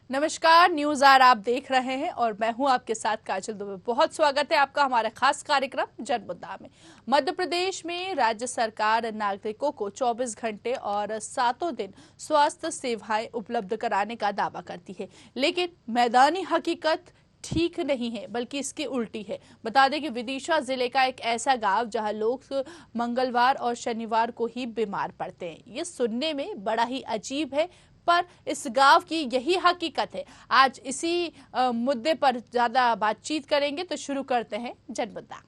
नमस्कार, news are आप देख रहे हैं और मैं हूं आपके साथ काजल दुबे। बहुत स्वागत है आपका हमारे खास कार्यक्रम जनमुद्दा में। मध्य प्रदेश में राज्य सरकार नागरिकों को 24 घंटे और 7 दिन स्वास्थ्य सेवाएं उपलब्ध कराने का दावा करती है, लेकिन मैदानी हकीकत ठीक नहीं है, बल्कि इसकी उल्टी है। बता दें कि विदिशा जिले का एक ऐसा गांव जहां लोग मंगलवार और शनिवार को ही बीमार पड़ते हैं। ये सुनने में बड़ा ही अजीब है, पर इस गांव की यही हकीकत है। आज इसी मुद्दे पर ज्यादा बातचीत करेंगे, तो शुरू करते हैं जनमुद्दा।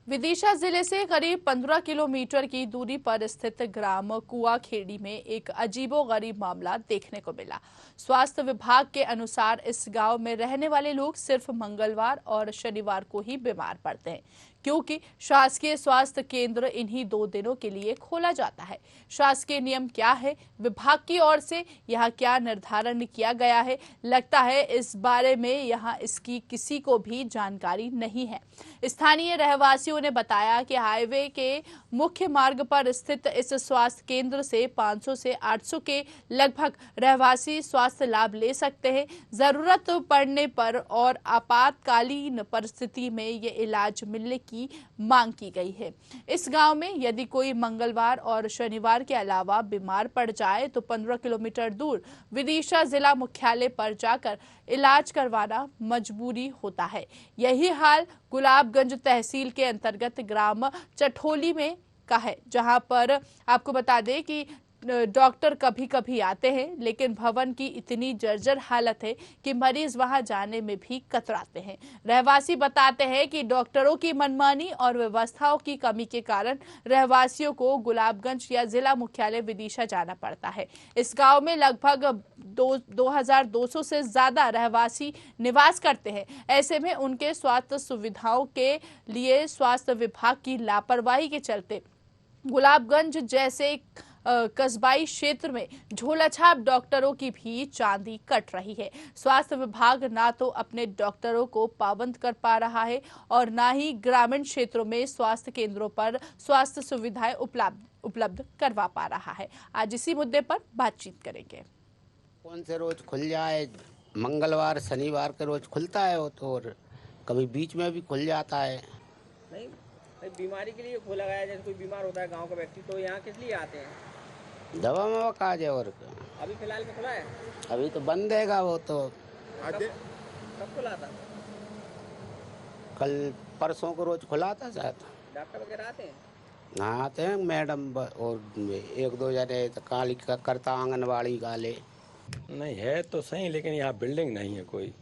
विदिशा जिले से करीब 15 किलोमीटर की दूरी पर स्थित ग्राम कुआखेड़ी में एक अजीबोगरीब मामला देखने को मिला। स्वास्थ्य विभाग के अनुसार इस गांव में रहने वाले लोग सिर्फ मंगलवार और शनिवार को ही बीमार पड़ते हैं, क्योंकि शासकीय स्वास्थ्य केंद्र इन्हीं 2 दिनों के लिए खोला जाता है। शासकीय नियम क्या है, विभाग की ओर से यहाँ क्या निर्धारण किया गया है, लगता है इस बारे में यहाँ इसकी किसी को भी जानकारी नहीं है। स्थानीय रहवासियों ने बताया कि हाईवे के मुख्य मार्ग पर स्थित इस स्वास्थ्य केंद्र से 500 से 800 के लगभग रहवासी स्वास्थ्य लाभ ले सकते हैं। जरूरत पड़ने पर और आपातकालीन परिस्थिति में ये इलाज मिलने की मांग की गई है। इस गांव में यदि कोई मंगलवार और शनिवार के अलावा बीमार पड़ जाए तो 15 किलोमीटर दूर विदिशा जिला मुख्यालय पर जाकर इलाज करवाना मजबूरी होता है। यही हाल गुलाबगंज तहसील के अंतर्गत ग्राम चठोली में का है, जहां पर आपको बता दें कि डॉक्टर कभी कभी आते हैं, लेकिन भवन की इतनी जर्जर हालत है कि मरीज वहां जाने में भी कतराते हैं। रहवासी बताते हैं कि डॉक्टरों की मनमानी और व्यवस्थाओं की कमी के कारण रहवासियों को गुलाबगंज या जिला मुख्यालय विदिशा जाना पड़ता है। इस गांव में लगभग 2200 से ज्यादा रहवासी निवास करते हैं। ऐसे में उनके स्वास्थ्य सुविधाओं के लिए स्वास्थ्य विभाग की लापरवाही के चलते गुलाबगंज जैसे कस्बाई क्षेत्र में झोलाछाप डॉक्टरों की भी चांदी कट रही है। स्वास्थ्य विभाग ना तो अपने डॉक्टरों को पाबंद कर पा रहा है और ना ही ग्रामीण क्षेत्रों में स्वास्थ्य केंद्रों पर स्वास्थ्य सुविधाएं उपलब्ध करवा पा रहा है। आज इसी मुद्दे पर बातचीत करेंगे। कौन से रोज खुल जाए, मंगलवार शनिवार के रोज खुलता है वो तो, और कभी बीच में भी खुल जाता है। नहीं, बीमारी के लिए खोला गया है। जैसे कोई बीमार होता है गांव का व्यक्ति, तो यहाँ किस लिए आते हैं? दवा मवा काज है। और अभी फिलहाल में खुला है? अभी तो बंद हैगा वो तो। कब खुला था? कल परसों को रोज खुला था शायद। डॉक्टर वगैरह आते हैं? हाँ आते हैं मैडम, और 1-2 जने तो काली का करता आंगनबाड़ी वाले। नहीं है तो सही, लेकिन यहाँ बिल्डिंग नहीं है कोई।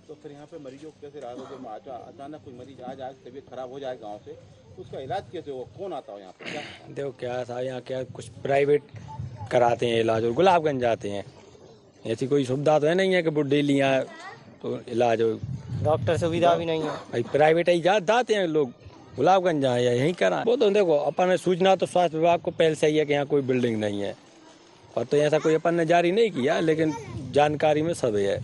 तो फिर यहाँ पे मरीजों को कैसे राहत होगी? अचानक कोई मरीज आज तबीयत खराब हो जाए गांव से, उसका इलाज कैसे हो? कौन आता हो यहाँ पे? क्या देखो क्या था यहाँ, क्या कुछ प्राइवेट कराते हैं इलाज और गुलाबगंज जाते हैं। ऐसी कोई सुविधा तो है नहीं है कि वो डेली यहाँ तो इलाज हो। डॉक्टर सुविधा भी नहीं है भाई, प्राइवेट ही जाते हैं लोग, गुलाबगंज जाए या यहीं करा। वो तो देखो अपन सूचना तो स्वास्थ्य विभाग को पहले से ही है कि यहाँ कोई बिल्डिंग नहीं है, और तो ऐसा कोई अपन ने जारी नहीं किया, लेकिन जानकारी में सब है।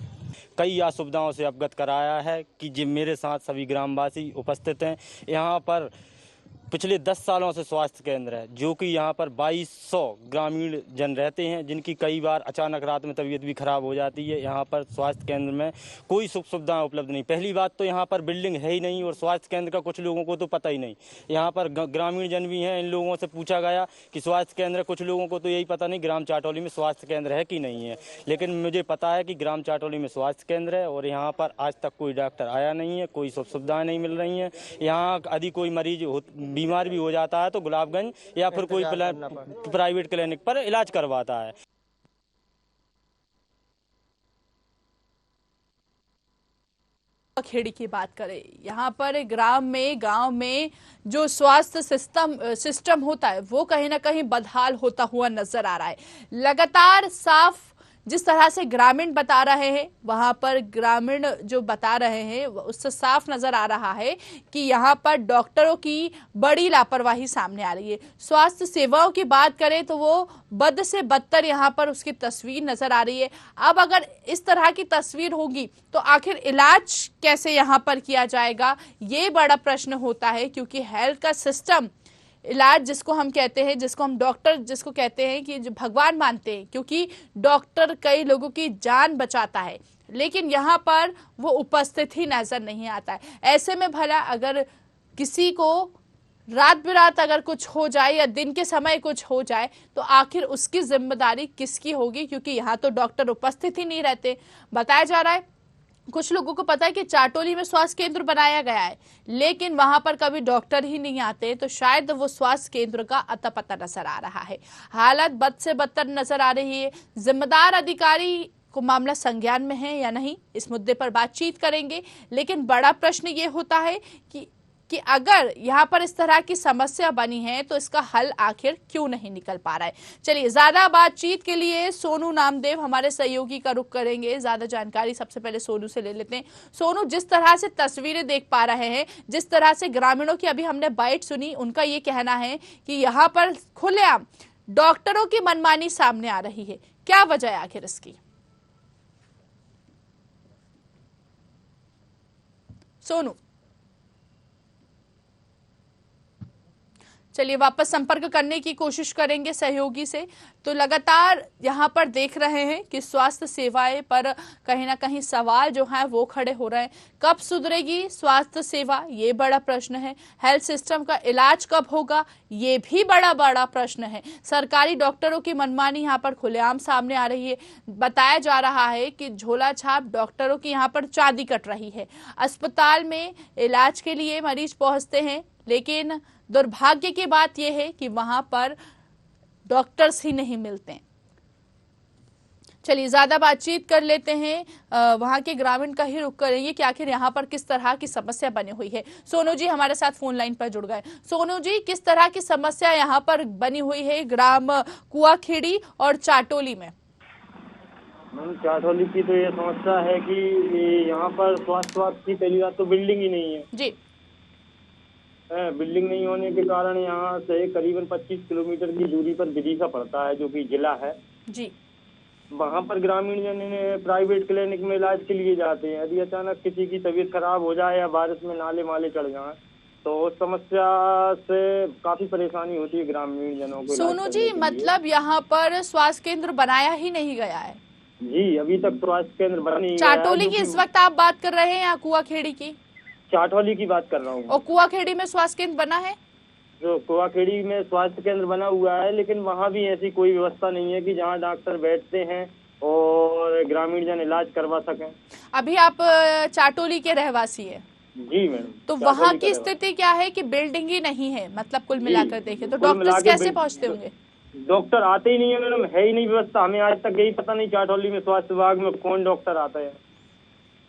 कई असुविधाओं से अवगत कराया है कि जिन मेरे साथ सभी ग्रामवासी उपस्थित हैं। यहाँ पर पिछले 10 सालों से स्वास्थ्य केंद्र है, जो कि यहाँ पर 2200 ग्रामीण जन रहते हैं, जिनकी कई बार अचानक रात में तबीयत भी खराब हो जाती है। यहाँ पर स्वास्थ्य केंद्र में कोई सुख सुविधाएं उपलब्ध नहीं। पहली बात तो यहाँ पर बिल्डिंग है ही नहीं, और स्वास्थ्य केंद्र का कुछ लोगों को तो पता ही नहीं। यहाँ पर ग्रामीण जन भी हैं, इन लोगों से पूछा गया कि स्वास्थ्य केंद्र, कुछ लोगों को तो यही पता नहीं ग्राम चाटोली में स्वास्थ्य केंद्र है कि नहीं है। लेकिन मुझे पता है कि ग्राम चाटोली में स्वास्थ्य केंद्र है, और यहाँ पर आज तक कोई डॉक्टर आया नहीं है, कोई सुख सुविधाएं नहीं मिल रही हैं। यहाँ यदि कोई मरीज बीमार भी हो जाता है तो गुलाबगंज या फिर कोई प्राइवेट क्लिनिक पर इलाज करवाता है। खेड़ी की बात करें, यहाँ पर गांव में जो स्वास्थ्य सिस्टम होता है वो कहीं ना कहीं बदहाल होता हुआ नजर आ रहा है। लगातार साफ जिस तरह से ग्रामीण बता रहे हैं, वहां पर ग्रामीण जो बता रहे हैं उससे साफ नजर आ रहा है कि यहाँ पर डॉक्टरों की बड़ी लापरवाही सामने आ रही है। स्वास्थ्य सेवाओं की बात करें तो वो बद से बदतर यहाँ पर उसकी तस्वीर नजर आ रही है। अब अगर इस तरह की तस्वीर होगी तो आखिर इलाज कैसे यहाँ पर किया जाएगा, ये बड़ा प्रश्न होता है, क्योंकि हेल्थ का सिस्टम, इलाज जिसको हम कहते हैं, जिसको हम डॉक्टर जिसको कहते हैं कि जो भगवान मानते हैं, क्योंकि डॉक्टर कई लोगों की जान बचाता है, लेकिन यहाँ पर वो उपस्थित ही नजर नहीं आता है। ऐसे में भला अगर किसी को रात बिरात अगर कुछ हो जाए या दिन के समय कुछ हो जाए तो आखिर उसकी जिम्मेदारी किसकी होगी, क्योंकि यहाँ तो डॉक्टर उपस्थित ही नहीं रहते। बताया जा रहा है, कुछ लोगों को पता है कि चाटोली में स्वास्थ्य केंद्र बनाया गया है, लेकिन वहां पर कभी डॉक्टर ही नहीं आते, तो शायद वो स्वास्थ्य केंद्र का अता पता नजर आ रहा है। हालत बद से बदतर नजर आ रही है। जिम्मेदार अधिकारी को मामला संज्ञान में है या नहीं, इस मुद्दे पर बातचीत करेंगे, लेकिन बड़ा प्रश्न ये होता है कि अगर यहाँ पर इस तरह की समस्या बनी है तो इसका हल आखिर क्यों नहीं निकल पा रहा है। चलिए, ज्यादा बातचीत के लिए सोनू नामदेव हमारे सहयोगी का रुख करेंगे। ज्यादा जानकारी सबसे पहले सोनू से ले लेते हैं। सोनू, जिस तरह से तस्वीरें देख पा रहे हैं, जिस तरह से ग्रामीणों की अभी हमने बाइट सुनी, उनका ये कहना है कि यहाँ पर खुलेआम डॉक्टरों की मनमानी सामने आ रही है। क्या वजह है आखिर इसकी? सोनू, चलिए वापस संपर्क करने की कोशिश करेंगे सहयोगी से। तो लगातार यहाँ पर देख रहे हैं कि स्वास्थ्य सेवाएं पर कहीं ना कहीं सवाल जो है वो खड़े हो रहे हैं। कब सुधरेगी स्वास्थ्य सेवा, ये बड़ा प्रश्न है। हेल्थ सिस्टम का इलाज कब होगा, ये भी बड़ा प्रश्न है। सरकारी डॉक्टरों की मनमानी यहाँ पर खुलेआम सामने आ रही है। बताया जा रहा है कि झोला छाप डॉक्टरों की यहाँ पर चांदी कट रही है। अस्पताल में इलाज के लिए मरीज पहुंचते हैं, लेकिन दुर्भाग्य की बात यह है कि वहां पर डॉक्टर्स ही नहीं मिलते हैं। चलिए, ज्यादा बातचीत कर लेते हैं, वहां के ग्रामीण का ही रुख करेंगे कि आखिर यहाँ पर किस तरह की समस्या बनी हुई है। सोनू जी हमारे साथ फोन लाइन पर जुड़ गए। सोनू जी, किस तरह की समस्या यहाँ पर बनी हुई है ग्राम कुआखेड़ी और चाटोली में? मैम, चाटोली की तो ये समस्या है कि यहाँ पर स्वास्थ्य की पहली बात तो बिल्डिंग ही नहीं है जी। बिल्डिंग नहीं होने के कारण यहाँ से करीबन 25 किलोमीटर की दूरी पर विदिशा पड़ता है, जो कि जिला है जी। वहाँ पर ग्रामीण जन प्राइवेट क्लिनिक में इलाज के लिए जाते हैं। यदि अचानक किसी की तबीयत खराब हो जाए या बारिश में नाले माले चढ़ जाए तो उस समस्या से काफी परेशानी होती है ग्रामीण जनों को। सोनू जी, मतलब यहाँ पर स्वास्थ्य केंद्र बनाया ही नहीं गया है? जी, अभी तक स्वास्थ्य केंद्र बना नहीं। चाटोली की इस वक्त आप बात कर रहे हैं या कुआखेड़ी की? चाटोली की बात कर रहा हूँ। और कुआखेड़ी में स्वास्थ्य केंद्र बना है? जो कुआखेड़ी में स्वास्थ्य केंद्र बना हुआ है, लेकिन वहाँ भी ऐसी कोई व्यवस्था नहीं है कि जहाँ डॉक्टर बैठते हैं और ग्रामीण जन इलाज करवा सकें। अभी आप चाटोली के रहवासी है? जी मैडम। तो वहाँ की स्थिति क्या है कि बिल्डिंग ही नहीं है, मतलब कुल मिलाकर देखें तो डॉक्टर्स कैसे पहुँचते होंगे? डॉक्टर आते ही नहीं है मैडम, है ही नहीं व्यवस्था। हमें आज तक यही पता नहीं चाटोली में स्वास्थ्य विभाग में कौन डॉक्टर आता है।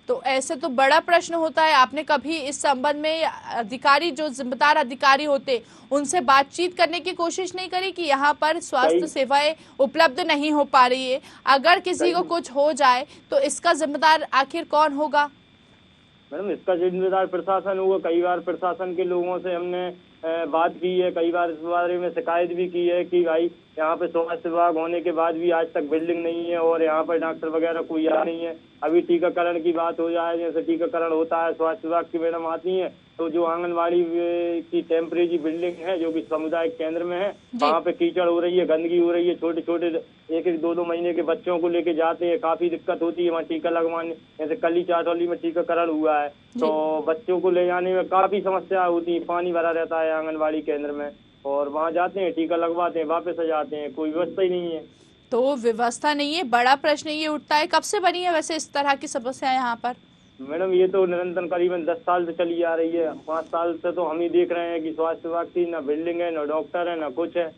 तो ऐसे तो बड़ा प्रश्न होता है। आपने कभी इस संबंध में अधिकारी, जो जिम्मेदार अधिकारी होते, उनसे बातचीत करने की कोशिश नहीं करी कि यहाँ पर स्वास्थ्य सेवाएं उपलब्ध नहीं हो पा रही है, अगर किसी को कुछ हो जाए तो इसका जिम्मेदार आखिर कौन होगा? मैडम, इसका जिम्मेदार प्रशासन होगा। कई बार प्रशासन के लोगों से हमने बात की है, कई बार इस बारे में शिकायत भी की है कि भाई यहाँ पे स्वास्थ्य विभाग होने के बाद भी आज तक बिल्डिंग नहीं है और यहाँ पर डॉक्टर वगैरह कोई आ नहीं है। अभी टीकाकरण की बात हो जाए, जैसे टीकाकरण होता है, स्वास्थ्य विभाग की मैडम आती हैं तो जो आंगनबाड़ी की टेम्परेरी बिल्डिंग है जो कि सामुदायिक केंद्र में है, वहाँ पे कीचड़ हो रही है, गंदगी हो रही है। छोटे छोटे 1-2 महीने के बच्चों को लेके जाते हैं, काफी दिक्कत होती है वहाँ टीका लगवाने। जैसे कल ही चाटोली में टीकाकरण हुआ है तो बच्चों को ले जाने में काफी समस्या होती है। पानी भरा रहता है आंगनबाड़ी केंद्र में और वहाँ जाते हैं, टीका लगवाते हैं, वापस आ जाते हैं, कोई व्यवस्था ही नहीं है। तो व्यवस्था नहीं है, बड़ा प्रश्न ये उठता है। कब से बनी है वैसे इस तरह की समस्या यहाँ पर? मैडम, ये तो निरंतर करीबन 10 साल से चली आ रही है। 5 साल से तो हम ही देख रहे हैं कि स्वास्थ्य विभाग की ना बिल्डिंग है, ना डॉक्टर है, ना कुछ है।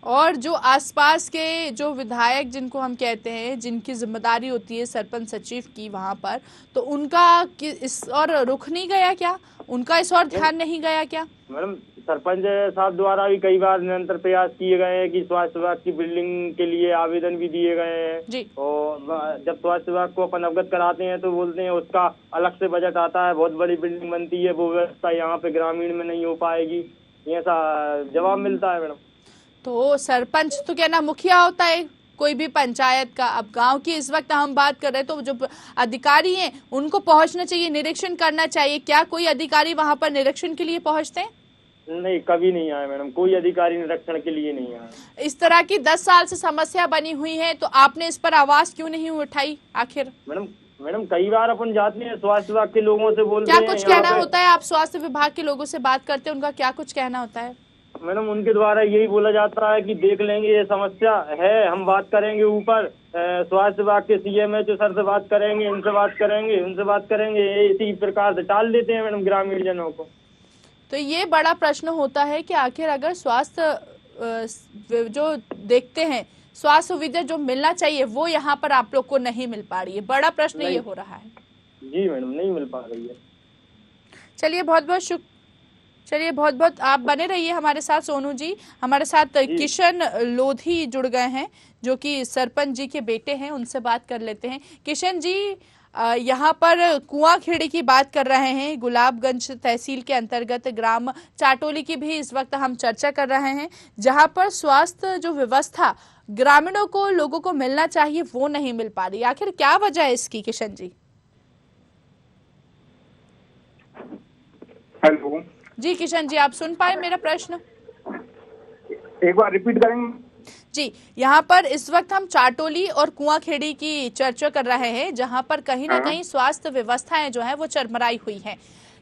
और जो आसपास के जो विधायक जिनको हम कहते हैं, जिनकी जिम्मेदारी होती है सरपंच सचिव की वहाँ पर, तो उनका इस और रुख नहीं गया क्या? उनका इस और ध्यान नहीं गया क्या? मैडम, सरपंच साहब द्वारा भी कई बार निरंतर प्रयास किए गए हैं कि स्वास्थ्य विभाग की बिल्डिंग के लिए आवेदन भी दिए गए हैं जी। और जब स्वास्थ्य विभाग को अपन अवगत कराते हैं तो बोलते हैं उसका अलग से बजट आता है, बहुत बड़ी बिल्डिंग बनती है, वो व्यवस्था यहाँ पे ग्रामीण में नहीं हो पाएगी, ऐसा जवाब मिलता है मैडम। तो सरपंच तो क्या ना मुखिया होता है कोई भी पंचायत का। अब गांव की इस वक्त हम बात कर रहे हैं तो जो अधिकारी हैं उनको पहुंचना चाहिए, निरीक्षण करना चाहिए। क्या कोई अधिकारी वहां पर निरीक्षण के लिए पहुंचते हैं? नहीं, कभी नहीं आए मैडम, कोई अधिकारी निरीक्षण के लिए नहीं आया। इस तरह की 10 साल से समस्या बनी हुई है तो आपने इस पर आवाज क्यों नहीं उठाई आखिर? मैडम कई बार अपन जाते हैं स्वास्थ्य विभाग के लोगों से, बोलते हैं क्या कुछ कहना होता है? आप स्वास्थ्य विभाग के लोगों से बात करते हैं, उनका क्या कुछ कहना होता है? मैडम उनके द्वारा यही बोला जाता है कि देख लेंगे, ये समस्या है, हम बात करेंगे ऊपर स्वास्थ्य विभाग के CMHO सर से बात करेंगे, इनसे बात करेंगे, उनसे बात करेंगे, इसी प्रकार से टाल देते हैं मैडम ग्रामीण जनों को। तो ये बड़ा प्रश्न होता है कि आखिर अगर स्वास्थ्य जो देखते हैं स्वास्थ्य सुविधा जो मिलना चाहिए वो यहाँ पर आप लोग को नहीं मिल पा रही है, बड़ा प्रश्न ये हो रहा है। जी मैडम, नहीं मिल पा रही है। चलिए बहुत बहुत आप बने रहिए हमारे साथ। सोनू जी हमारे साथ किशन लोधी जुड़ गए हैं जो कि सरपंच जी के बेटे हैं, उनसे बात कर लेते हैं। किशन जी, यहाँ पर कुआंखेड़ी की बात कर रहे हैं, गुलाबगंज तहसील के अंतर्गत ग्राम चाटोली की भी इस वक्त हम चर्चा कर रहे हैं, जहाँ पर स्वास्थ्य जो व्यवस्था ग्रामीणों को लोगों को मिलना चाहिए वो नहीं मिल पा रही। आखिर क्या वजह है इसकी किशन जी? हेलो जी किशन जी, आप सुन पाए मेरा प्रश्न? एक बार रिपीट करेंगे? जी, यहाँ पर इस वक्त हम चाटोली और कुआंखेड़ी की चर्चा कर रहे हैं, जहाँ पर कहीं ना कहीं स्वास्थ्य व्यवस्थाएं जो है वो चरमराई हुई हैं।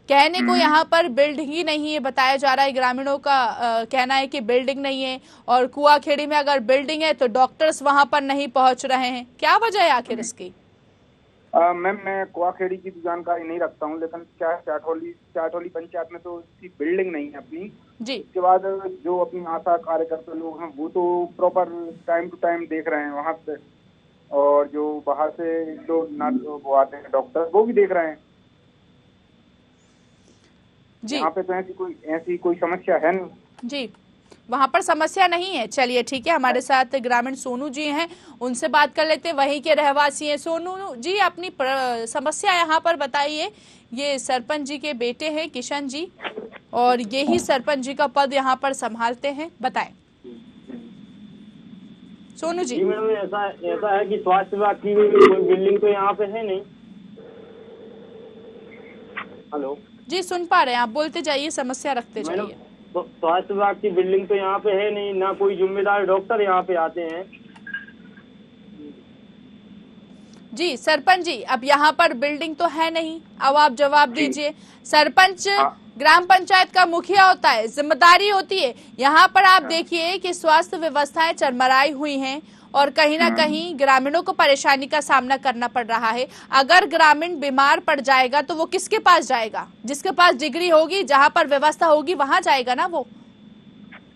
कहने को यहाँ पर बिल्डिंग ही नहीं है, बताया जा रहा है, ग्रामीणों का कहना है कि बिल्डिंग नहीं है, और कुआंखेड़ी में अगर बिल्डिंग है तो डॉक्टर्स वहाँ पर नहीं पहुँच रहे हैं। क्या वजह है आखिर इसकी? मैम मैं कुआंखेड़ी की तो जानकारी नहीं रखता हूँ, लेकिन क्या चाटोली पंचायत में तो इसकी बिल्डिंग नहीं है अपनी जी। इसके बाद जो अपनी आशा कार्यकर्ता लोग हैं वो तो प्रॉपर टाइम टू टाइम देख रहे हैं वहाँ पे, और जो बाहर से जो वो आते हैं डॉक्टर वो भी देख रहे हैं जी। यहाँ पे तो ऐसी कोई समस्या है नहीं जी, वहाँ पर समस्या नहीं है। चलिए ठीक है, हमारे साथ ग्रामीण सोनू जी हैं, उनसे बात कर लेते हैं, वहीं के रहवासी हैं। सोनू जी, अपनी समस्या यहाँ पर बताइए। ये सरपंच जी के बेटे हैं किशन जी, और यही सरपंच जी का पद यहाँ पर संभालते हैं, बताएं सोनू जी। मैडम ऐसा है कि स्वास्थ्य विभाग की कोई बिल्डिंग तो यहाँ पे है नहीं। हेलो जी, सुन पा रहे हैं, आप बोलते जाइए, समस्या रखते जाइए। तो स्वास्थ्य विभाग की बिल्डिंग तो यहाँ पे है नहीं, ना कोई जिम्मेदार डॉक्टर यहाँ पे आते हैं। जी सरपंच जी, अब यहाँ पर बिल्डिंग तो है नहीं, अब आप जवाब दीजिए। सरपंच ग्राम पंचायत का मुखिया होता है, जिम्मेदारी होती है। यहाँ पर आप देखिए कि स्वास्थ्य व्यवस्थाएं चरमराई हुई हैं और कहीं ना कहीं ग्रामीणों को परेशानी का सामना करना पड़ रहा है। अगर ग्रामीण बीमार पड़ जाएगा तो वो किसके पास जाएगा? जिसके पास डिग्री होगी, जहाँ पर व्यवस्था होगी वहां जाएगा ना वो।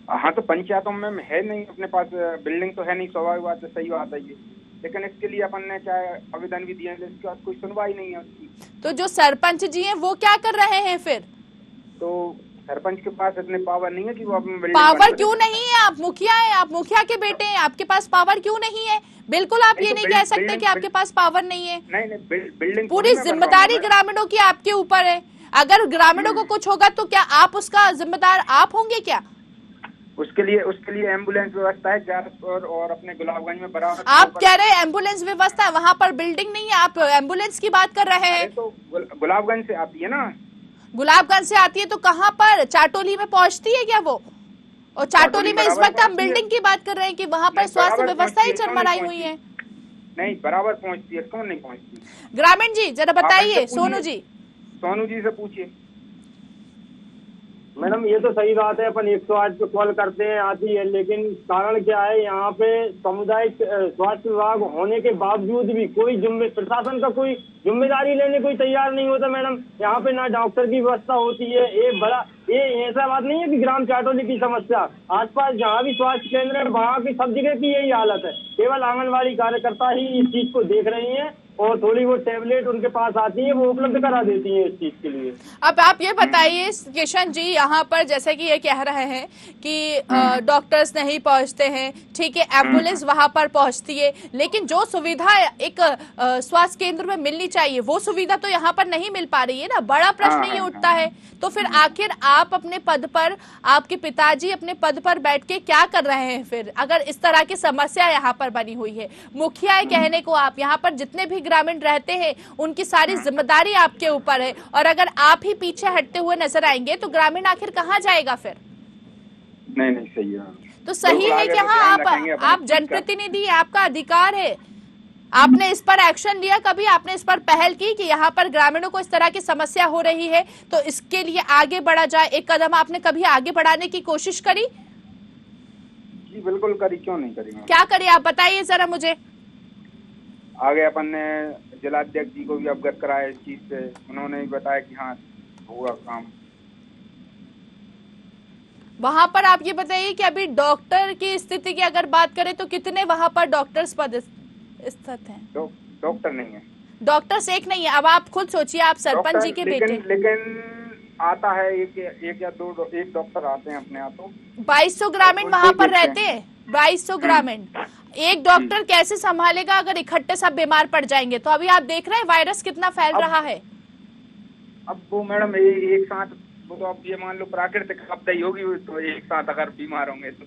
हाँ, तो पंचायतों में है नहीं, अपने पास बिल्डिंग तो है नहीं, स्वाभाविक बात है, सही बात है ये, लेकिन इसके लिए अपन ने चाहे आवेदन भी दिए, इसके बाद कोई सुनवाई नहीं है उसकी। तो जो सरपंच जी हैं वो क्या कर रहे हैं फिर? तो सरपंच के पास इतने पावर नहीं है कि वो अपनी बिल्डिंग पावर क्यों नहीं है? आप मुखिया हैं, आप मुखिया के बेटे हैं, आपके पास पावर क्यों नहीं है? बिल्कुल आप ये नहीं कह सकते कि आपके पास पावर नहीं है। नहीं, बिल्डिंग पूरी जिम्मेदारी ग्रामीणों की आपके ऊपर है। अगर ग्रामीणों को कुछ होगा तो क्या आप उसका जिम्मेदार आप होंगे क्या? उसके लिए एम्बुलेंस व्यवस्था है जारसपुर और अपने गुलाबगंज में बराबर। आप कह रहे हैं एम्बुलेंस व्यवस्था है, वहाँ पर बिल्डिंग नहीं है, आप एम्बुलेंस की बात कर रहे हैं। तो गुलाबगंज से आती है ना। गुलाबगंज से आती है तो कहाँ पर? चाटोली में पहुँचती है क्या वो? और चाटोली में इस वक्त हम बिल्डिंग की बात कर रहे हैं कि वहाँ पर स्वास्थ्य व्यवस्था ही चरमराई हुई है। नहीं, बराबर पहुँचती है, कौन नहीं पहुँचती? ग्रामीण जी जरा बताइए, सोनू जी से पूछिए। मैडम ये तो सही बात है, अपन 108 पे कॉल करते हैं, आती है, लेकिन कारण क्या है, यहाँ पे सामुदायिक स्वास्थ्य विभाग होने के बावजूद भी कोई प्रशासन का कोई जिम्मेदारी लेने कोई तैयार नहीं होता। मैडम यहाँ पे ना डॉक्टर की व्यवस्था होती है, ये ऐसा बात नहीं है कि ग्राम चाटोली की समस्या, आसपास जहाँ भी स्वास्थ्य केंद्र है वहाँ की सब जगह की यही हालत है। केवल आंगनबाड़ी कार्यकर्ता ही इस चीज को देख रही हैं और थोड़ी वो टेबलेट उनके पास आती है, वो उपलब्ध करा देती है इस चीज के लिए। अब आप ये बताइए किशन जी, यहाँ पर जैसे कि ये कह रहे हैं कि डॉक्टर्स नहीं पहुँचते हैं, ठीक है, एम्बुलेंस वहाँ पर पहुँचती है, लेकिन जो सुविधा एक स्वास्थ्य केंद्र में मिलनी चाहिए वो सुविधा तो यहाँ पर नहीं मिल पा रही है ना। बड़ा प्रश्न ये उठता है, तो फिर आखिर आप अपने पद पर, आपके पिताजी अपने पद पर बैठ के क्या कर रहे हैं फिर, अगर इस तरह की समस्या यहाँ पर बनी हुई है। मुखिया कहने को आप यहाँ पर जितने भी ग्रामीण रहते हैं उनकी सारी जिम्मेदारी आपके ऊपर है, और अगर आप ही पीछे हटते हुए नजर आएंगे तो ग्रामीण आखिर कहाँ जाएगा फिर। नहीं सही है, तो सही है कि हाँ आप जनप्रतिनिधि, आपका अधिकार है, आपने इस पर एक्शन लिया, कभी आपने इस पर पहल की कि यहाँ पर ग्रामीणों को इस तरह की समस्या हो रही है तो इसके लिए आगे बढ़ा जाए, एक कदम आपने कभी आगे बढ़ाने की कोशिश करी? जी बिल्कुल करी, क्यों नहीं करी। क्या करी आप बताइए जरा मुझे। आगे अपन ने जिलाध्यक्ष जी को भी अवगत कराया इस चीज से, उन्होंने भी बताया कि हाँ होगा काम। वहां पर आप ये बताइए कि अभी डॉक्टर की स्थिति की अगर बात करें तो कितने वहां पर डॉक्टर्स पद स्थित हैं? डॉक्टर नहीं है, डॉक्टर्स एक नहीं है। अब आप खुद सोचिए, आप सरपंच जी के बेटे। लेकिन आता है एक या दो, एक डॉक्टर आते हैं अपने आप। 2200 ग्रामीण वहां पर रहते हैं, 2200 ग्रामीण, एक डॉक्टर कैसे संभालेगा अगर इकट्ठे सब बीमार पड़ जाएंगे? तो अभी आप देख रहे हैं वायरस कितना फैल रहा है। अब वो मैडम एक साथ, वो तो अब ये मान लो प्राकृतिक आपदा ही होगी, तो एक साथ अगर बीमार होंगे तो।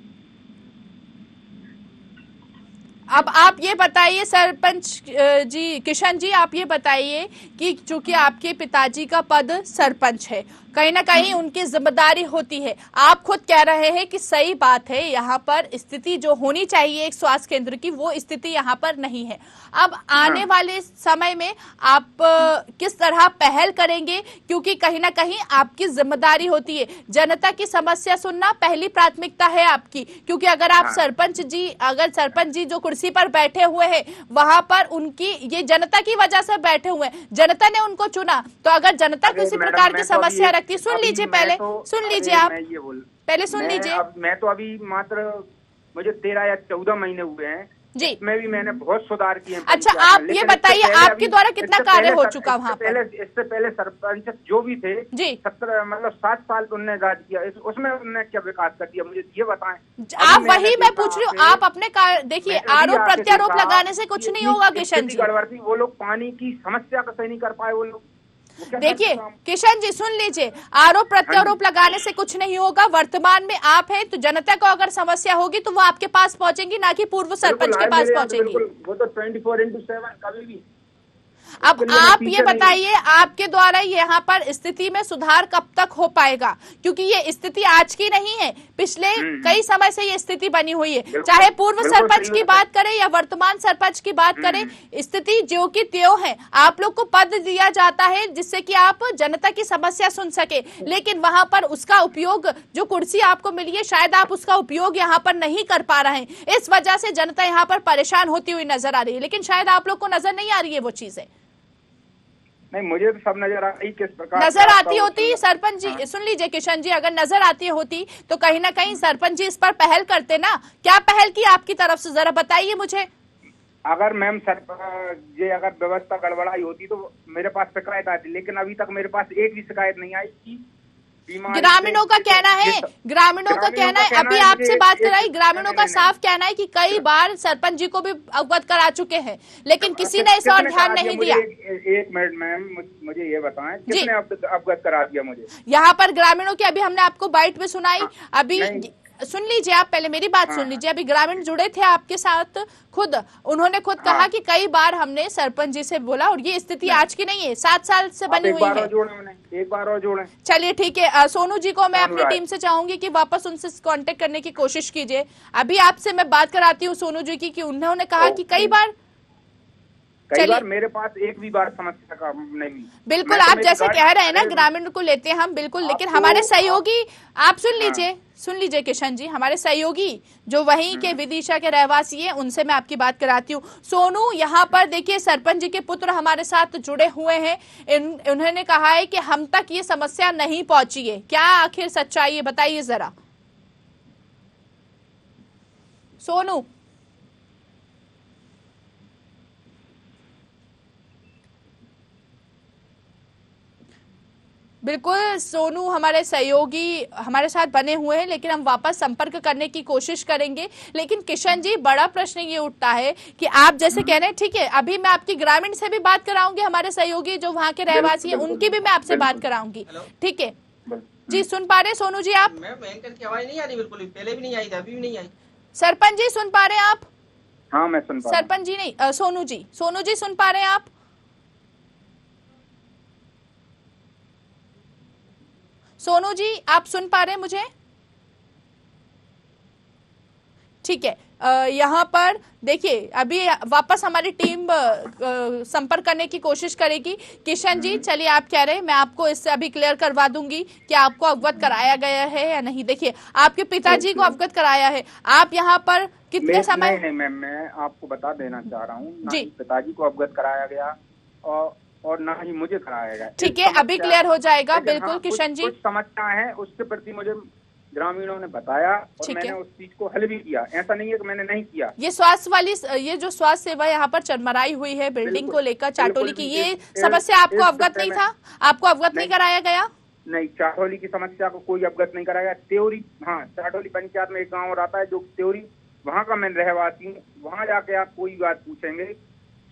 अब आप ये बताइए सरपंच जी, किशन जी, आप ये बताइए कि चूंकि आपके पिताजी का पद सरपंच है, कहीं ना कहीं उनकी जिम्मेदारी होती है। आप खुद कह रहे हैं कि सही बात है, यहाँ पर स्थिति जो होनी चाहिए एक स्वास्थ्य केंद्र की वो स्थिति यहाँ पर नहीं है। अब आने वाले समय में आप किस तरह पहल करेंगे, क्योंकि कहीं ना कहीं आपकी जिम्मेदारी होती है, जनता की समस्या सुनना पहली प्राथमिकता है आपकी, क्योंकि अगर आप सरपंच जी जो कुर्सी पर बैठे हुए हैं वहां पर उनकी ये जनता की वजह से बैठे हुए हैं, जनता ने उनको चुना, तो अगर जनता किसी प्रकार की समस्या रखती, सुन लीजिए पहले, सुन लीजिए आप पहले सुन लीजिए। मैं तो अभी मात्र मुझे 13 या 14 महीने हुए हैं जी, मैं भी मैंने बहुत सुधार किए। अच्छा आप ये बताइए आपके द्वारा कितना कार्य हो चुका वहाँ पर? इससे पहले सरपंच जो भी थे जी 7 साल तो उन्होंने राज किया, उसमें उन्होंने क्या विकास कर दिया मुझे ये बताएं। आप वही मैं पूछ रही हूँ, आप अपने देखिए आरोप प्रत्यारोप लगाने से कुछ नहीं होगा किशन जी। गड़बड़ी, वो लोग पानी की समस्या को सही नहीं कर पाए वो लोग। देखिए किशन जी सुन लीजिए, आरोप प्रत्यारोप लगाने से कुछ नहीं होगा। वर्तमान में आप हैं तो जनता को अगर समस्या होगी तो वो आपके पास पहुंचेगी, ना कि पूर्व सरपंच के पास पहुंचेगी। वो तो 24/7 कभी भी। अब आप ये बताइए आपके द्वारा यहाँ पर स्थिति में सुधार कब तक हो पाएगा, क्योंकि ये स्थिति आज की नहीं है, पिछले कई समय से ये स्थिति बनी हुई है। चाहे पूर्व सरपंच की बात करें या वर्तमान सरपंच की बात करें, स्थिति ज्यों की त्यों है। आप लोग को पद दिया जाता है जिससे कि आप जनता की समस्या सुन सके, लेकिन वहां पर उसका उपयोग, जो कुर्सी आपको मिली है शायद आप उसका उपयोग यहाँ पर नहीं कर पा रहे हैं। इस वजह से जनता यहाँ पर परेशान होती हुई नजर आ रही है, लेकिन शायद आप लोग को नजर नहीं आ रही है वो चीजें। नहीं मुझे तो सब नजर आ रही, किस प्रकार नजर आती होती सरपंच जी। सुन लीजिए किशन जी, अगर नजर आती होती तो कहीं ना कहीं सरपंच जी इस पर पहल करते ना। क्या पहल की आपकी तरफ से, जरा बताइए मुझे। अगर मैम ये अगर व्यवस्था गड़बड़ाई होती तो मेरे पास शिकायत आती, लेकिन अभी तक मेरे पास एक भी शिकायत नहीं आई कि ग्रामीणों का कहना है, ग्रामीणों का कहना है, अभी आपसे बात कराई, ग्रामीणों का साफ कहना है कि कई बार सरपंच जी को भी अवगत करा चुके हैं, लेकिन किसी ने इस और ध्यान नहीं दिया। 1 मिनट मैम मुझे ये बताएं, किसने अवगत करा दिया मुझे? यहाँ पर ग्रामीणों की अभी हमने आपको बाइट में सुनाई, अभी सुन लीजिए आप पहले मेरी बात सुन लीजिए। अभी ग्रामीण जुड़े थे आपके साथ, खुद उन्होंने कहा कि कई बार हमने सरपंच जी से बोला और ये स्थिति आज की नहीं है, 7 साल से बनी हुई है। एक बार और जोड़ें। चलिए ठीक है, सोनू जी को मैं अपनी टीम से चाहूंगी कि वापस उनसे कांटेक्ट करने की कोशिश कीजिए। अभी आपसे मैं बात कराती हूँ सोनू जी की कि उन्होंने कहा कि कई बार कई बार मेरे पास एक भी बार समस्या का नहीं हुई। बिल्कुल आप जैसे कह रहे हैं ना, ग्रामीण को लेते हैं हम बिल्कुल, लेकिन हमारे सहयोगी, आप सुन लीजिए किशन जी, हमारे सहयोगी जो वहीं के विदिशा के रहवासी हैं, उनसे मैं आपकी बात कराती हूँ। सोनू, यहाँ पर देखिए सरपंच जी के पुत्र हमारे साथ जुड़े हुए हैं, उन्होंने कहा है कि हम तक ये समस्या नहीं पहुंची है, क्या आखिर सच्चाई है, बताइए जरा सोनू। बिल्कुल सोनू हमारे सहयोगी हमारे साथ बने हुए हैं, लेकिन हम वापस संपर्क करने की कोशिश करेंगे। लेकिन किशन जी, बड़ा प्रश्न ये उठता है कि आप जैसे कह रहे हैं, ठीक है, अभी मैं आपकी ग्रामीण से भी बात कराऊंगी, हमारे सहयोगी जो वहाँ के रहवासी हैं उनकी भी मैं आपसे बात कराऊंगी, ठीक है जी। सुन पा रहे सोनू जी आप? मैम एंकर की आवाज नहीं आ रही, बिल्कुल पहले भी नहीं आई थी, अभी भी नहीं आई। सरपंच जी सुन पा रहे हैं आप? हाँ मैं सुन पा रहा हूं। सरपंच जी नहीं, सोनू जी सुन पा रहे हैं आप? सोनू जी आप सुन पा रहे हैं मुझे? ठीक है, यहाँ पर देखिए अभी वापस हमारी टीम संपर्क करने की कोशिश करेगी। किशन जी चलिए, आप कह रहे हैं, मैं आपको इससे अभी क्लियर करवा दूंगी कि आपको अवगत कराया गया है या नहीं। देखिए आपके पिताजी को अवगत कराया है, आप यहाँ पर कितने समय? नहीं मैम, मैं आपको बता देना चाह रहा हूँ, ना पिताजी को अवगत कराया गया और ना ही मुझे कराया गया। ठीक है, अभी क्लियर हो जाएगा। बिल्कुल किशन जी, कुछ समस्या है, उसके प्रति मुझे ग्रामीणों ने बताया और मैंने उस चीज को हल भी किया, ऐसा नहीं है कि मैंने नहीं किया। ये स्वास्थ्य वाली, ये जो स्वास्थ्य सेवा यहाँ पर चरमराई हुई है बिल्डिंग को लेकर चाटोली की, ये समस्या आपको अवगत नहीं था? आपको अवगत नहीं कराया गया? नहीं, चाटोली की समस्या को कोई अवगत नहीं कराया। त्योरी, हाँ, चाटोली पंचायत में एक गाँव आता है जो त्योरी, वहाँ का मैं रहवासी हूँ। वहाँ जाके आप कोई बात पूछेंगे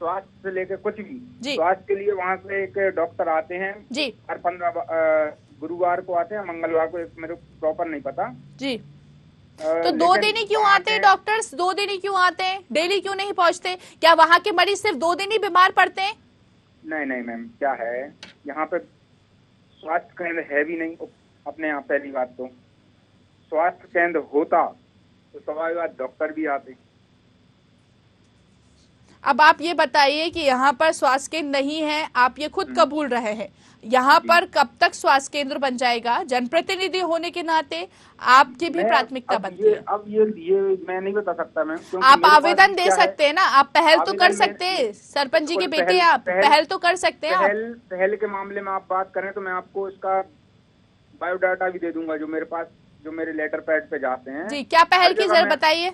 स्वास्थ्य से लेकर कुछ भी, स्वास्थ्य के लिए वहाँ से एक डॉक्टर आते हैं जी, हर 15 गुरुवार को आते हैं, मंगलवार को, मेरे को प्रॉपर नहीं पता जी। तो 2 दिन ही क्यों आते हैं डॉक्टर्स? 2 दिन ही क्यों आते हैं? डेली क्यों नहीं पहुँचते? क्या वहाँ के मरीज सिर्फ 2 दिन ही बीमार पड़ते हैं? नहीं मैम, क्या है, यहाँ पे स्वास्थ्य केंद्र है भी नहीं अपने यहाँ। पहली बात तो स्वास्थ्य केंद्र होता तो स्वाभाविक बात डॉक्टर भी आते। अब आप ये बताइए कि यहाँ पर स्वास्थ्य केंद्र नहीं है, आप ये खुद कबूल रहे हैं, यहाँ पर कब तक स्वास्थ्य केंद्र बन जाएगा? जनप्रतिनिधि होने के नाते आपकी भी प्राथमिकता बनती है। अब ये मैं नहीं बता सकता मैम। आप आवेदन दे सकते हैं ना, आप पहल तो कर सकते हैं, सरपंच जी के बेटे, आप पहल तो कर सकते हैं। पहल के मामले में आप बात करें तो मैं आपको इसका बायोडाटा भी दे दूंगा, जो मेरे पास, जो मेरे लेटर पैड पे जाते हैं जी। क्या पहल की जरा बताइए?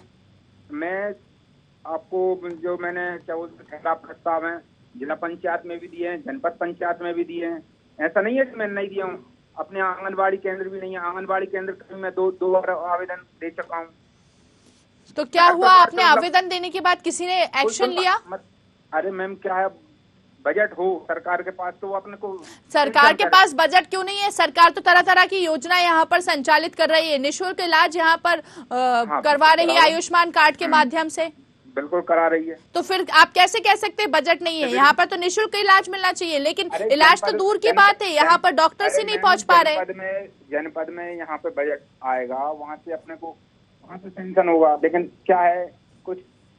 मैं आपको जो मैंने क्या बोलते ठेका प्रस्ताव है, जिला पंचायत में भी दिए हैं, जनपद पंचायत में भी दिए हैं, ऐसा नहीं है कि मैंने नहीं दिया हूँ। अपने आंगनबाड़ी केंद्र भी नहीं है, आंगनबाड़ी केंद्र का भी मैं दो बार आवेदन दे चुका हूँ। तो क्या हुआ, आपने आवेदन देने के बाद किसी ने एक्शन लिया? अरे मैम, क्या है, बजट हो सरकार के पास तो अपने को, सरकार के पास बजट क्यों नहीं है? सरकार तो तरह तरह की योजना यहाँ पर संचालित कर रही है, निःशुल्क इलाज यहाँ पर करवा रही है आयुष्मान कार्ड के माध्यम से। बिल्कुल करा रही है। तो फिर आप कैसे कह सकते हैं बजट नहीं है? यहाँ पर तो निःशुल्क इलाज मिलना चाहिए, लेकिन इलाज तो दूर की बात है, यहाँ पर डॉक्टर्स ही नहीं पहुँच पा रहे। जनपद में यहाँ पे बजट आएगा, वहाँ से अपने को वहाँ से सेंक्शन होगा, लेकिन क्या है, कुछ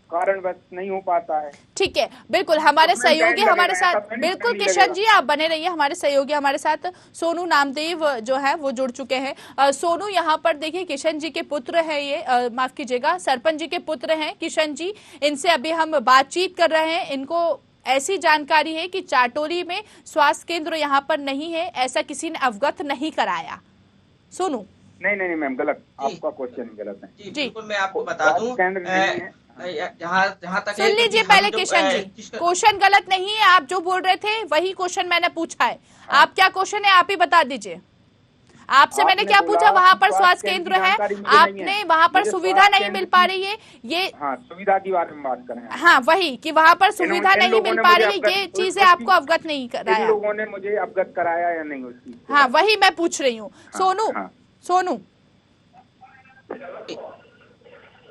कारणवश नहीं हो पाता है। ठीक है, बिल्कुल हमारे सहयोगी हमारे साथ, बिल्कुल किशन जी आप बने रहिए, हमारे सहयोगी हमारे साथ सोनू नामदेव जो है वो जुड़ चुके हैं। सोनू, यहाँ पर देखिए किशन जी के पुत्र हैं ये, माफ कीजिएगा, सरपंच जी के पुत्र हैं किशन जी, इनसे अभी हम बातचीत कर रहे हैं। इनको ऐसी जानकारी है कि चाटोली में स्वास्थ्य केंद्र यहाँ पर नहीं है, ऐसा किसी ने अवगत नहीं कराया। सोनू नहीं मैम, गलत, आपका क्वेश्चन गलत है जी। बिल्कुल मैं आपको बता दूं, जहाँ तक सुन लीजिए पहले किशन जी, क्वेश्चन गलत नहीं है, आप जो बोल रहे थे वही क्वेश्चन मैंने पूछा है। आप क्या क्वेश्चन है आप ही बता दीजिए। आपसे मैंने क्या पूछा? वहाँ पर स्वास्थ्य केंद्र है, आपने वहाँ पर सुविधा नहीं मिल पा रही है, ये सुविधा की बारे में बात करें। हाँ वही कि वहाँ पर सुविधा नहीं मिल पा रही है, ये चीजें आपको अवगत नहीं कराया। लोगों ने मुझे अवगत कराया या नहीं उसकी? हाँ वही मैं पूछ रही हूँ। सोनू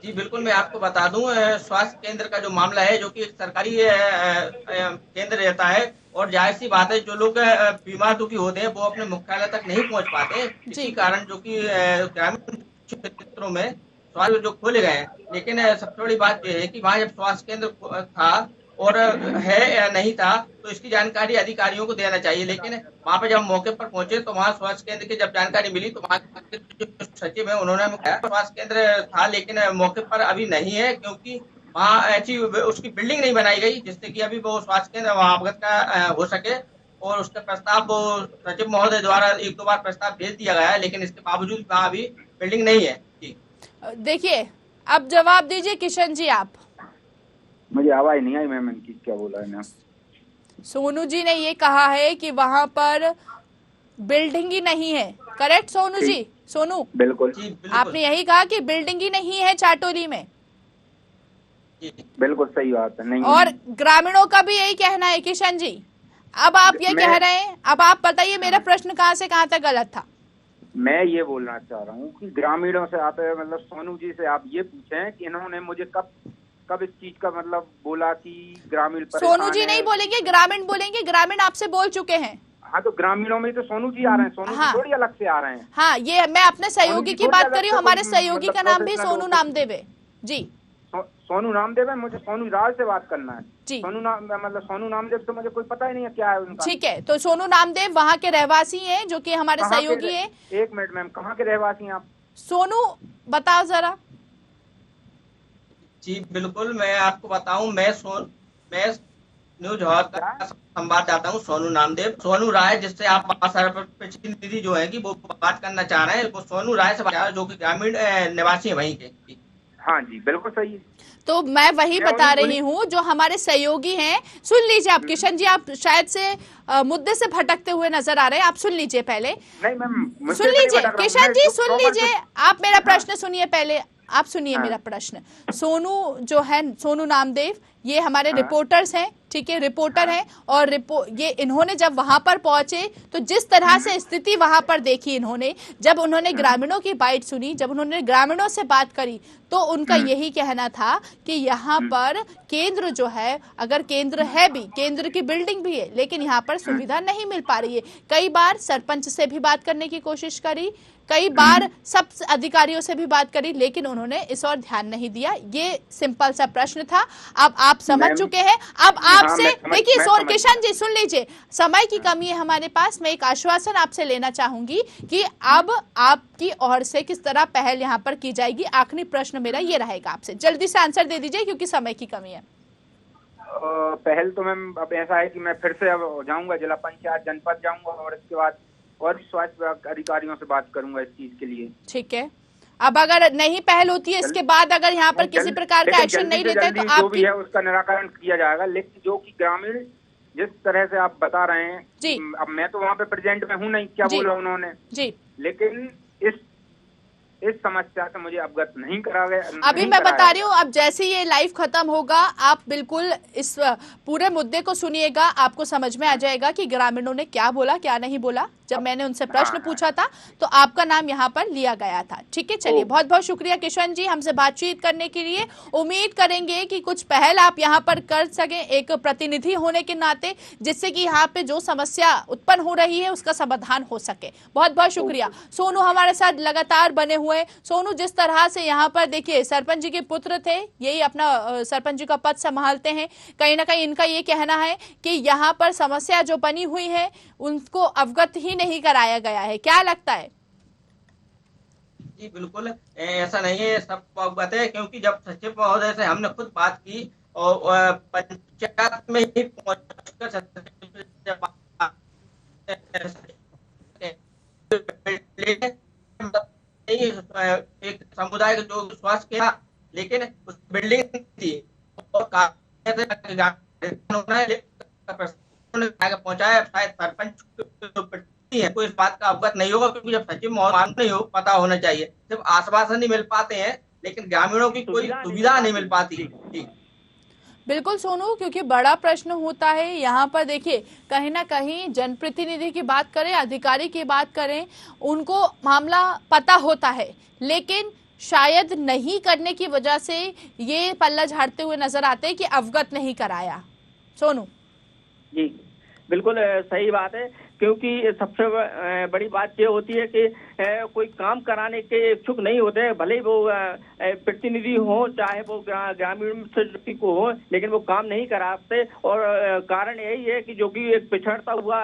जी बिल्कुल मैं आपको बता दूं, स्वास्थ्य केंद्र का जो मामला है, जो कि सरकारी केंद्र रहता है, और जाहिर सी बात है जो लोग बीमार दुखी होते हैं वो अपने मुख्यालय तक नहीं पहुंच पाते, इसी कारण जो कि ग्रामीण क्षेत्रों में स्वास्थ्य जो खोले गए हैं। लेकिन सबसे बड़ी बात यह है कि वहाँ जब स्वास्थ्य केंद्र था और है या नहीं था, तो इसकी जानकारी अधिकारियों को देना चाहिए। लेकिन वहाँ पे जब मौके पर पहुंचे तो वहाँ स्वास्थ्य केंद्र की जब जानकारी मिली तो वहाँ के जो सचिव है उन्होंने हमें कहा स्वास्थ्य केंद्र था लेकिन मौके पर अभी नहीं है, क्योंकि वहाँ ऐसी उसकी बिल्डिंग नहीं बनाई गई जिससे कि अभी वो स्वास्थ्य केंद्र वहाँ अवगत का हो सके। और उसका प्रस्ताव वो सचिव महोदय द्वारा 1-2 बार प्रस्ताव भेज दिया गया है, लेकिन इसके बावजूद वहाँ अभी बिल्डिंग नहीं है। देखिए, अब जवाब दीजिए किशन जी आप। मुझे आवाज नहीं आई मैम, इनकी क्या बोला है मैम? सोनू जी ने ये कहा है कि वहां पर बिल्डिंग ही नहीं है, करेक्ट सोनू जी? सोनू बिल्कुल आपने यही कहा कि बिल्डिंग ही नहीं है चाटोली में। बिल्कुल सही बात है, नहीं और ग्रामीणों का भी यही कहना है किशन जी। अब आप ये कह रहे हैं, अब आप बताइए मेरा प्रश्न कहाँ से कहाँ तक गलत था? मैं ये बोलना चाह रहा हूँ कि ग्रामीणों से आते हुए मतलब सोनू जी से आप ये पूछें कि इन्होंने मुझे कब इस चीज का मतलब बोला कि ग्रामीण सोनू जी नहीं बोलेंगे, ग्रामीण बोलेंगे। ग्रामीण आपसे बोल चुके हैं। हाँ, तो ग्रामीणों में तो सोनू जी आ रहे हैं, सोनू जी थोड़ी अलग से आ रहे हैं। हाँ, ये मैं अपने सहयोगी की बात कर रही हूँ। हमारे सहयोगी का नाम भी सोनू नामदेव है जी। सोनू नामदेव है, मुझे सोनू राज से बात करना है जी। सोनू नामदेव तो मुझे कोई पता ही नहीं है क्या है उनका। ठीक है, तो सोनू नामदेव वहाँ के रहवासी हैं जो कि हमारे सहयोगी हैं। 1 मिनट मैम, कहाँ के रहवासी हैं आप? सोनू बताओ जरा। जी बिल्कुल, मैं आपको बताऊं, मैं न्यूज हॉल का संवाददाता हूं, सोनू नामदेव। सोनू राय जिससे आप प्रतिनिधि जो है कि वो बात करना चाह रहे हैं, वो सोनू राय से बात जो कि ग्रामीण निवासी है वहीं के। हाँ जी बिल्कुल सही है। तो मैं वही बता रही हूँ जो हमारे सहयोगी हैं। सुन लीजिए आप किशन जी, आप शायद से मुद्दे से भटकते हुए नजर आ रहे हैं। आप सुन लीजिए पहले। नहीं मैम, सुन लीजिए किशन जी, सुन लीजिए। आप मेरा प्रश्न सुनिए पहले, आप सुनिए मेरा प्रश्न। सोनू जो है, सोनू नामदेव, ये हमारे रिपोर्टर्स हैं, ठीक है, रिपोर्टर हैं। और ये इन्होंने जब वहां पर पहुंचे तो जिस तरह से स्थिति वहां पर देखी इन्होंने, जब उन्होंने ग्रामीणों की बाइट सुनी, जब उन्होंने ग्रामीणों से बात करी, तो उनका यही कहना था कि यहाँ पर केंद्र जो है, अगर केंद्र है भी, केंद्र की बिल्डिंग भी है, लेकिन यहाँ पर सुविधा नहीं मिल पा रही है। कई बार सरपंच से भी बात करने की कोशिश करी, कई बार सब अधिकारियों से भी बात करी, लेकिन उन्होंने इस और ध्यान नहीं दिया। ये सिंपल सा प्रश्न था। अब आप समझ चुके हैं। अब आपसे देखिए किशन जी सुन लीजिए, समय की कमी है हमारे पास। मैं एक आश्वासन आपसे लेना चाहूंगी कि अब आपकी ओर से किस तरह पहल यहाँ पर की जाएगी। आखिरी प्रश्न मेरा ये रहेगा आपसे, जल्दी से आंसर दे दीजिए क्योंकि समय की कमी है। पहल तो मैम अब ऐसा है कि मैं फिर से अब जाऊंगा जिला पंचायत जनपद जाऊंगा और इसके बाद और स्वास्थ्य विभाग अधिकारियों से बात करूंगा इस चीज के लिए। ठीक है, अब अगर नहीं पहल होती है इसके बाद, अगर यहाँ पर किसी प्रकार का एक्शन नहीं लेते तो जो भी है उसका निराकरण किया जाएगा। लेकिन जो कि ग्रामीण जिस तरह से आप बता रहे हैं जी, अब मैं तो वहाँ पे प्रेजेंट में हूँ नहीं, क्या बोला उन्होंने जी, लेकिन इस समस्या से मुझे अवगत नहीं करा गया। अभी मैं बता रही हूँ, अब जैसे ये लाइव खत्म होगा आप बिल्कुल इस पूरे मुद्दे को सुनिएगा, आपको समझ में आ जाएगा कि ग्रामीणों ने क्या बोला क्या नहीं बोला। जब मैंने उनसे प्रश्न पूछा था तो आपका नाम यहाँ पर लिया गया था। ठीक है, चलिए, बहुत बहुत शुक्रिया किशन जी हमसे बातचीत करने के लिए। उम्मीद करेंगे कि कुछ पहल आप यहाँ पर कर सकें एक प्रतिनिधि होने के नाते, जिससे कि यहाँ पे जो समस्या उत्पन्न हो रही है उसका समाधान हो सके। बहुत बहुत शुक्रिया। सोनू हमारे साथ लगातार बने हुए। सोनू, जिस तरह से यहाँ पर देखिए सरपंच जी के पुत्र थे, यही अपना सरपंच जी का पद संभालते हैं, कहीं ना कहीं इनका ये कहना है कि यहाँ पर समस्या जो बनी हुई है उनको अवगत ही नहीं कराया गया है। क्या लगता है? जी बिल्कुल ऐसा नहीं है, सबको अवगत है, क्योंकि जब सचिव महोदय से हमने खुद बात की और पंचायत में ही पहुंचकर एक समुदाय का जो विश्वास किया, लेकिन उस बिल्डिंग थी और पहुंचाया, शायद सरपंच कोई इस बात का अवगत नहीं होगा, क्योंकि जब सचिव महोदय नहीं हो पता होना चाहिए। सिर्फ आश्वासन नहीं मिल पाते हैं, लेकिन ग्रामीणों की कोई सुविधा नहीं मिल पाती। बिल्कुल सोनू, क्योंकि बड़ा प्रश्न होता है यहाँ पर। देखिए, कहीं ना कहीं जनप्रतिनिधि की बात करें, अधिकारी की बात करें, उनको मामला पता होता है, लेकिन शायद नहीं करने की वजह से ये पल्ला झाड़ते हुए नजर आते हैं कि अवगत नहीं कराया। सोनू जी बिल्कुल सही बात है। क्योंकि सबसे बड़ी बात ये होती है कि कोई काम कराने के इच्छुक नहीं होते, भले ही वो प्रतिनिधि हो चाहे वो ग्रामीण से को हो, लेकिन वो काम नहीं कराते। और कारण यही है कि जो कि एक पिछड़ता हुआ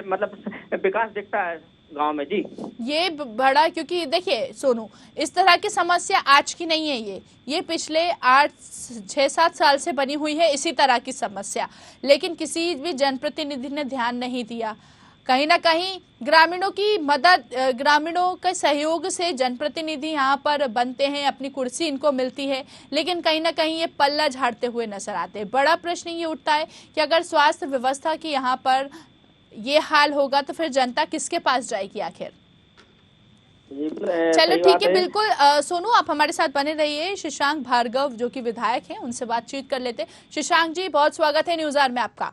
मतलब विकास दिखता है गांव में। जी ये बड़ा, क्योंकि देखिए सोनू, इस तरह की समस्या आज की नहीं है, ये पिछले 8-6-7 साल से बनी हुई है इसी तरह की समस्या, लेकिन किसी भी जनप्रतिनिधि ने ध्यान नहीं दिया। कहीं ना कहीं ग्रामीणों की मदद, ग्रामीणों के सहयोग से जनप्रतिनिधि यहाँ पर बनते हैं, अपनी कुर्सी इनको मिलती है, लेकिन कहीं ना कहीं ये पल्ला झाड़ते हुए नजर आते हैं। बड़ा प्रश्न ये उठता है कि अगर स्वास्थ्य व्यवस्था की यहाँ पर ये हाल होगा तो फिर जनता किसके पास जाएगी आखिर? चलो ठीक है, बिल्कुल सोनू आप हमारे साथ बने रहिए। शशांक भार्गव जो कि विधायक हैं, उनसे बातचीत कर लेते। शशांक जी, बहुत स्वागत है न्यूज़ आवर में आपका।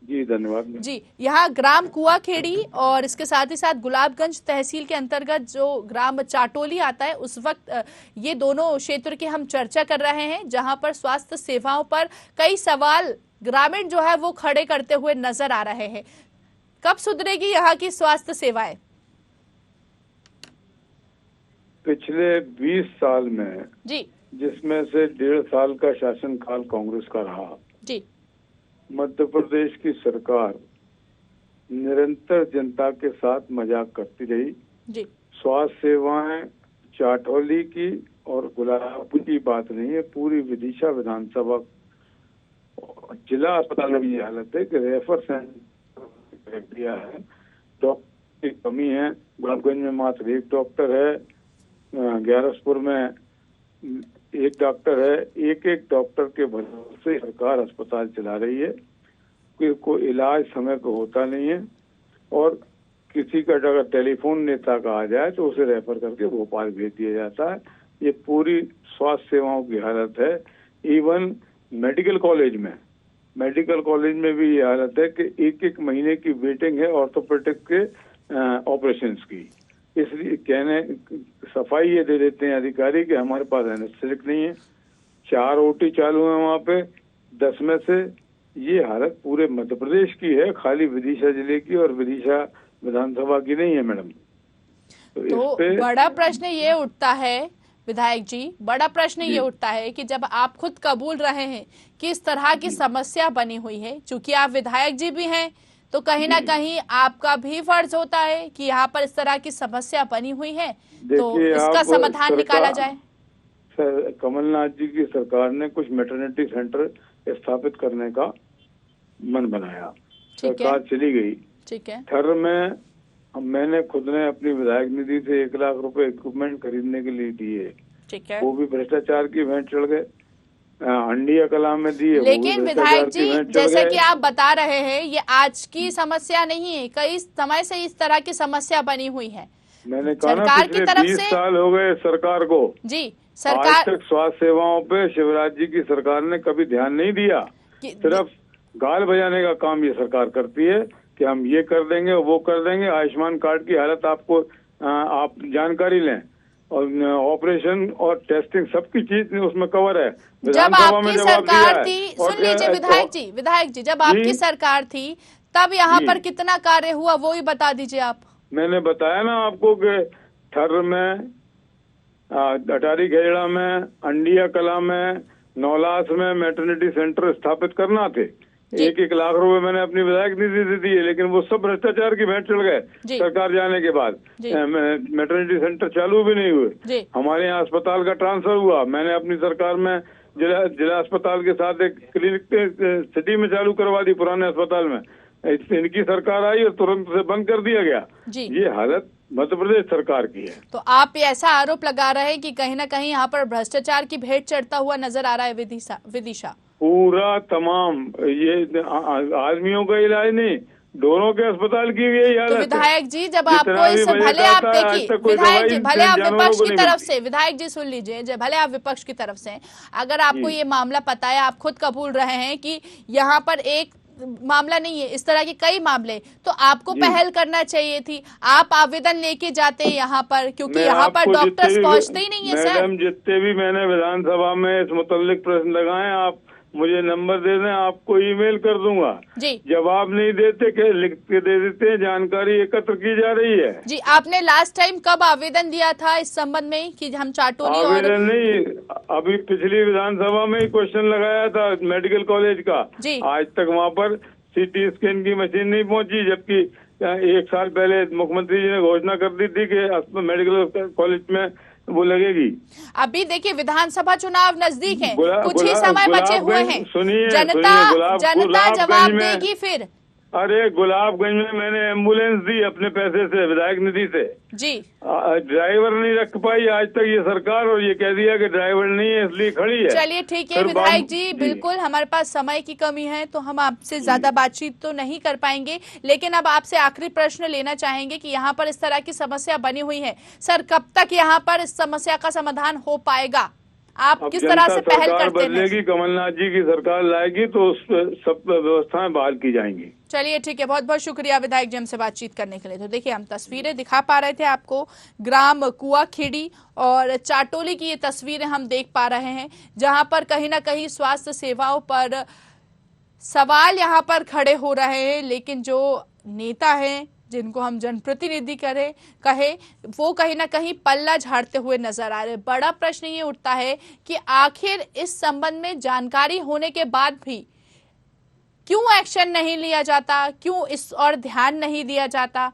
जी धन्यवाद जी। यहाँ ग्राम कुआखेड़ी और इसके साथ ही साथ गुलाबगंज तहसील के अंतर्गत जो ग्राम चाटोली आता है, उस वक्त ये दोनों क्षेत्र की हम चर्चा कर रहे हैं, जहां पर स्वास्थ्य सेवाओं पर कई सवाल ग्रामीण जो है वो खड़े करते हुए नजर आ रहे हैं। कब सुधरेगी यहाँ की स्वास्थ्य सेवाएं? पिछले 20 साल में जी, जिसमें से 1.5 साल का शासनकाल कांग्रेस का रहा जी, मध्य प्रदेश की सरकार निरंतर जनता के साथ मजाक करती रही जी। स्वास्थ्य सेवाएं चाटोली की और गुलाबपुर की बात नहीं है, पूरी विदिशा विधानसभा जिला अस्पताल में ये हालत है कि रेफर सेंटर दिया है, डॉक्टर की कमी है। गुलाबगंज में मात्र 1 डॉक्टर है, ग्यारसपुर में 1 डॉक्टर है। एक डॉक्टर के भरोसे सरकार अस्पताल चला रही है, कोई इलाज समय पे होता नहीं है। और किसी का अगर टेलीफोन नेता का आ जाए तो उसे रेफर करके भोपाल भेज दिया जाता है। ये पूरी स्वास्थ्य सेवाओं की हालत है। इवन मेडिकल कॉलेज में भी ये हालत है कि 1 महीने की वेटिंग है ऑर्थोपेडिक के ऑपरेशंस की। इसलिए कहने सफाई ये दे देते हैं अधिकारी कि हमारे पास एनेस्थेटिक नहीं है। 4 OT चालू है वहाँ पे 10 में से। ये हालत पूरे मध्य प्रदेश की है, खाली विदिशा जिले की और विदिशा विधानसभा की नहीं है मैडम। तो बड़ा प्रश्न ये उठता है विधायक जी, बड़ा प्रश्न ये उठता है कि जब आप खुद कबूल रहे हैं कि इस तरह की समस्या बनी हुई है, चूंकि आप विधायक जी भी हैं, तो कहीं ना कहीं आपका भी फर्ज होता है कि यहाँ पर इस तरह की समस्या बनी हुई है तो इसका समाधान निकाला जाए। सर, कमलनाथ जी की सरकार ने कुछ मैटरनिटी सेंटर स्थापित करने का मन बनाया, सरकार चली गई। ठीक है। थर में मैंने खुद ने अपनी विधायक निधि से 1 लाख रुपए इक्विपमेंट खरीदने के लिए दिए। ठीक है। वो भी भ्रष्टाचार की भेंट चढ़ गए। अंडिया कला में दिए। लेकिन विधायक जी, जैसे कि आप बता रहे हैं, ये आज की समस्या नहीं है, कई समय से इस तरह की समस्या बनी हुई है। मैंने कहा सरकार की तरफ 20 से साल हो गए सरकार को। जी, सरकार आज तक स्वास्थ्य सेवाओं पे शिवराज जी की सरकार ने कभी ध्यान नहीं दिया। सिर्फ गाल बजाने का काम ये सरकार करती है कि हम ये कर देंगे वो कर देंगे। आयुष्मान कार्ड की हालत आपको आप जानकारी लें, और ऑपरेशन और टेस्टिंग सबकी चीज उसमें कवर है। जब आपकी सरकार थी, सुन लीजिए विधायक जी, जब आपकी सरकार थी तब यहाँ पर कितना कार्य हुआ वो ही बता दीजिए आप। मैंने बताया ना आपको कि थर में, अटारी खेड़ा में, अंडिया कला में, नौलास में मैटरनिटी सेंटर स्थापित करना थे। 1 लाख रुपए मैंने अपनी विधायक निधि से दिए, लेकिन वो सब भ्रष्टाचार की भेंट चढ़ गए सरकार जाने के बाद। मैटरनिटी सेंटर चालू भी नहीं हुए। हमारे यहाँ अस्पताल का ट्रांसफर हुआ, मैंने अपनी सरकार में जिला अस्पताल के साथ एक क्लिनिक सिटी में चालू करवा दी, पुराने अस्पताल में। इनकी सरकार आई और तुरंत से बंद कर दिया गया। ये हालत मध्य प्रदेश सरकार की है। तो आप ऐसा आरोप लगा रहे हैं कि कहीं ना कहीं यहाँ पर भ्रष्टाचार की भेंट चढ़ता हुआ नजर आ रहा है विदिशा। पूरा तमाम ये आदमियों का इलाज नहीं, दोनों के अस्पताल की यही हालत है। विधायक जी, जब आपको इस भले आप देखिए विधायक जी, भले आप विपक्ष की तरफ से, विधायक जी सुन लीजिए, भले आप विपक्ष की तरफ से, अगर आपको ये मामला पता है, आप खुद कबूल रहे हैं कि यहाँ पर एक मामला नहीं है, इस तरह के कई मामले, तो आपको पहल करना चाहिए थी। आप आवेदन लेके जाते हैं यहाँ पर, क्योंकि यहाँ पर डॉक्टर्स पहुँचते ही नहीं है। सर, मैडम, जितने भी मैंने विधानसभा में इस मुतल्लिक प्रश्न लगाए, आप मुझे नंबर दे दें, आपको ईमेल कर दूंगा। जी जवाब नहीं देते के लिख के दे देते हैं, जानकारी एकत्र की जा रही है। जी, आपने लास्ट टाइम कब आवेदन दिया था इस संबंध में कि हम चाटोली और आवेदन नहीं, अभी पिछली विधानसभा में ही क्वेश्चन लगाया था मेडिकल कॉलेज का। जी। आज तक वहाँ पर सीटी स्कैन की मशीन नहीं पहुँची, जबकि 1 साल पहले मुख्यमंत्री जी ने घोषणा कर दी थी कि मेडिकल कॉलेज में वो लगेगी। अभी देखिए विधानसभा चुनाव नजदीक है, कुछ ही समय बचे हुए हैं। जनता जवाब देगी फिर। अरे गुलाबगंज में मैंने एम्बुलेंस दी अपने पैसे से, विधायक निधि से। जी। ड्राइवर नहीं रख पाई आज तक ये सरकार, और ये कह दिया कि ड्राइवर नहीं है इसलिए खड़ी है। चलिए ठीक है विधायक जी, बिल्कुल हमारे पास समय की कमी है तो हम आपसे ज्यादा बातचीत तो नहीं कर पाएंगे, लेकिन अब आपसे आखिरी प्रश्न लेना चाहेंगे कि यहाँ पर इस तरह की समस्या बनी हुई है सर, कब तक यहाँ पर इस समस्या का समाधान हो पाएगा? आप किस तरह से पहल करते हैं? बदलेगी, कमलनाथ जी की सरकार लाएगी तो उस सब व्यवस्थाएं बहाल की जाएंगी। चलिए ठीक है, बहुत बहुत शुक्रिया विधायक जी हमसे बातचीत करने के लिए। तो देखिए हम तस्वीरें दिखा पा रहे थे आपको, ग्राम कुआखेड़ी और चाटोली की ये तस्वीरें हम देख पा रहे हैं, जहां पर कहीं ना कहीं स्वास्थ्य सेवाओं पर सवाल यहां पर खड़े हो रहे हैं, लेकिन जो नेता हैं जिनको हम जनप्रतिनिधि कहे वो कहीं ना कहीं पल्ला झाड़ते हुए नजर आ रहे। बड़ा प्रश्न ये उठता है कि आखिर इस संबंध में जानकारी होने के बाद भी क्यों एक्शन नहीं लिया जाता, क्यों इस और ध्यान नहीं दिया जाता।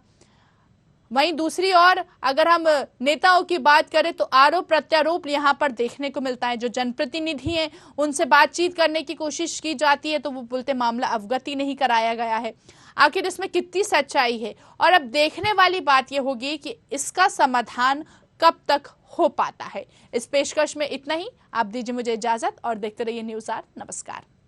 वहीं दूसरी ओर अगर हम नेताओं की बात करें तो आरोप प्रत्यारोप यहाँ पर देखने को मिलता है। जो जनप्रतिनिधि हैं उनसे बातचीत करने की कोशिश की जाती है तो वो बोलते मामला अवगत ही नहीं कराया गया है। आखिर इसमें कितनी सच्चाई है, और अब देखने वाली बात यह होगी कि इसका समाधान कब तक हो पाता है। इस पेशकश में इतना ही। आप दीजिए मुझे इजाजत और देखते रहिए न्यूज़ 8। नमस्कार।